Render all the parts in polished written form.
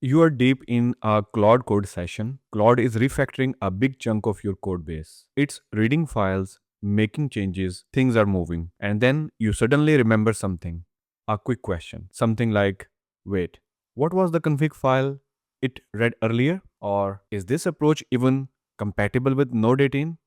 You are deep in a Claude Code session. Claude is refactoring a big chunk of your code base. It's reading files, making changes, things are moving, and then you suddenly remember something. A quick question. Something like, wait, what was the config file it read earlier? Or is this approach even compatible with Node 18?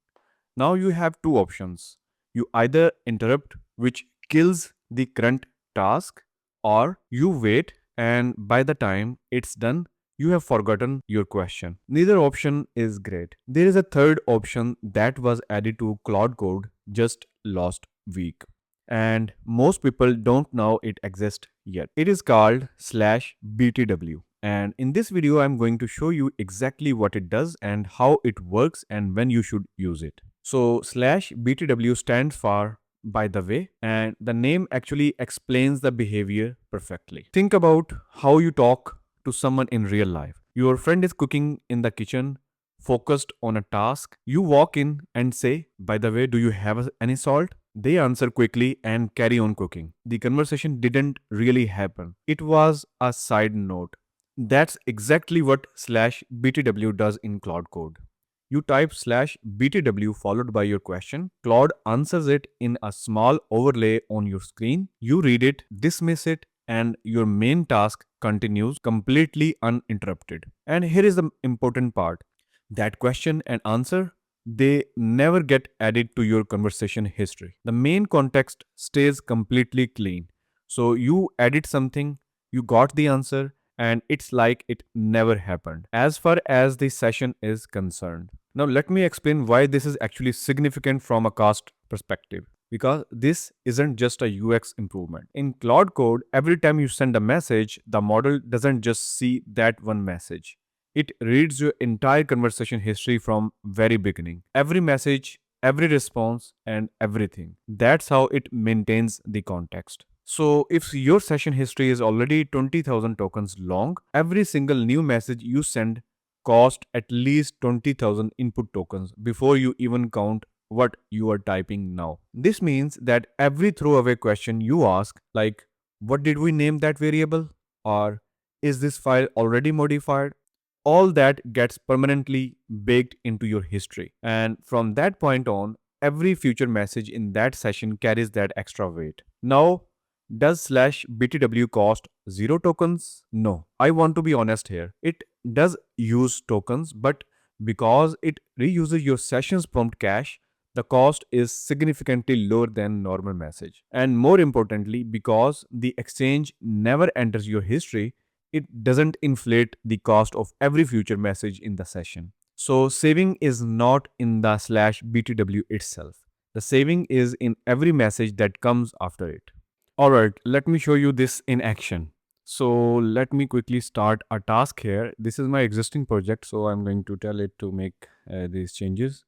Now you have two options. You either interrupt, which kills the current task, or you wait, and by the time it's done, you have forgotten your question. Neither option is great. There is a third option that was added to Claude Code just last week, and most people don't know it exists yet. It is called slash BTW. And in this video, I'm going to show you exactly what it does and how it works and when you should use it. So slash BTW stands for by the way, and the name actually explains the behavior perfectly. Think about how you talk to someone in real life. Your friend is cooking in the kitchen, focused on a task. You walk in and say, by the way, do you have any salt? They answer quickly and carry on cooking. The conversation didn't really happen. It was a side note. That's exactly what slash BTW does in Claude Code. You type slash BTW followed by your question. Claude answers it in a small overlay on your screen. You read it, dismiss it, and your main task continues completely uninterrupted. And here is the important part. That question and answer, they never get added to your conversation history. The main context stays completely clean. So you edit something, you got the answer, and it's like it never happened as far as the session is concerned. Now, let me explain why this is actually significant from a cost perspective. Because this isn't just a UX improvement. In Claude Code, every time you send a message, the model doesn't just see that one message. It reads your entire conversation history from very beginning. Every message, every response, and everything. That's how it maintains the context. So if your session history is already 20,000 tokens long, every single new message you send cost at least 20,000 input tokens before you even count what you are typing now. This means that every throwaway question you ask, like, what did we name that variable? Or is this file already modified? All that gets permanently baked into your history. And from that point on, every future message in that session carries that extra weight. Now, does slash BTW cost 0 tokens? No. I want to be honest here. It does use tokens, but because it reuses your session's prompt cache, the cost is significantly lower than normal message. And more importantly, because the exchange never enters your history, it doesn't inflate the cost of every future message in the session. So saving is not in the slash BTW itself. The saving is in every message that comes after it. Alright, let me show you this in action. So let me quickly start a task here. This is my existing project, so I'm going to tell it to make these changes.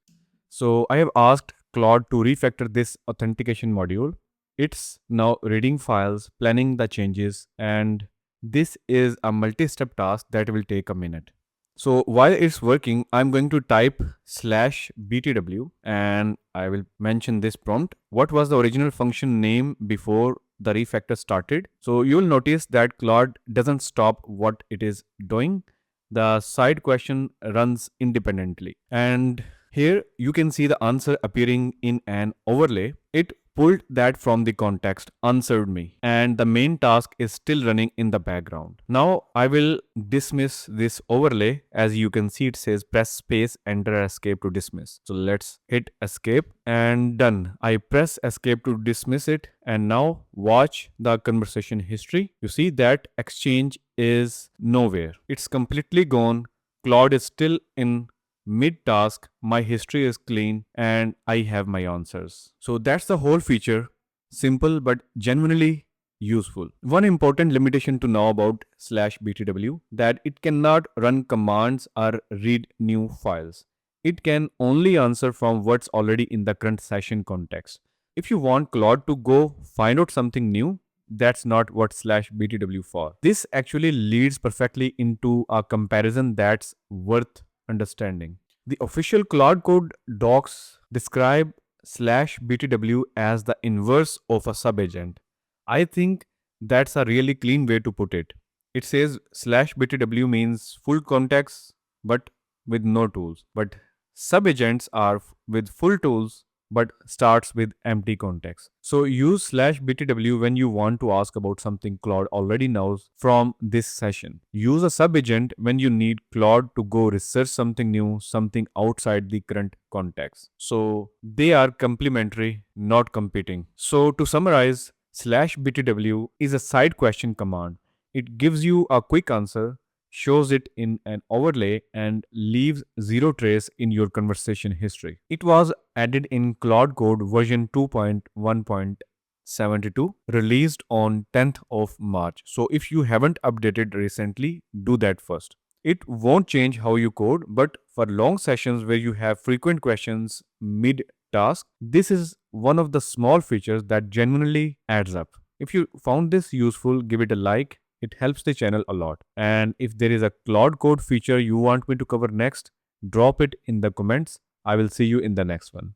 So I have asked Claude to refactor this authentication module. It's now reading files, planning the changes, and this is a multi-step task that will take a minute. So while it's working, I'm going to type slash BTW and I will mention this prompt. What was the original function name before the refactor started? So you will notice that Claude doesn't stop what it is doing. The side question runs independently. And here you can see the answer appearing in an overlay. It pulled that from the context, answered me, and the main task is still running in the background. Now I will dismiss this overlay. As you can see, it says press space, enter, escape to dismiss. So let's hit escape and done. I press escape to dismiss it, and now watch the conversation history. You see that exchange is nowhere. It's completely gone. Claude is still in mid task, my history is clean, and I have my answers. So that's the whole feature. Simple but genuinely useful. One important limitation to know about slash BTW that it cannot run commands or read new files. It can only answer from what's already in the current session context. If you want Claude to go find out something new, that's not what slash BTW for. This actually leads perfectly into a comparison that's worth understanding. The official Claude Code docs describe slash BTW as the inverse of a subagent. I think that's a really clean way to put it. It says slash btw means full context but with no tools. But subagents are with full tools but starts with empty context. So use slash btw when you want to ask about something Claude already knows from this session. Use a subagent when you need Claude to go research something new, something outside the current context. So they are complementary, not competing. So to summarize, slash btw is a side question command. It gives you a quick answer, shows it in an overlay, and leaves zero trace in your conversation history. It was added in Claude Code version 2.1.72, released on 10th of March. So if you haven't updated recently, do that first. It won't change how you code, but for long sessions where you have frequent questions mid task, this is one of the small features that genuinely adds up. If you found this useful, give it a like. It helps the channel a lot. And if there is a Claude Code feature you want me to cover next, drop it in the comments. I will see you in the next one.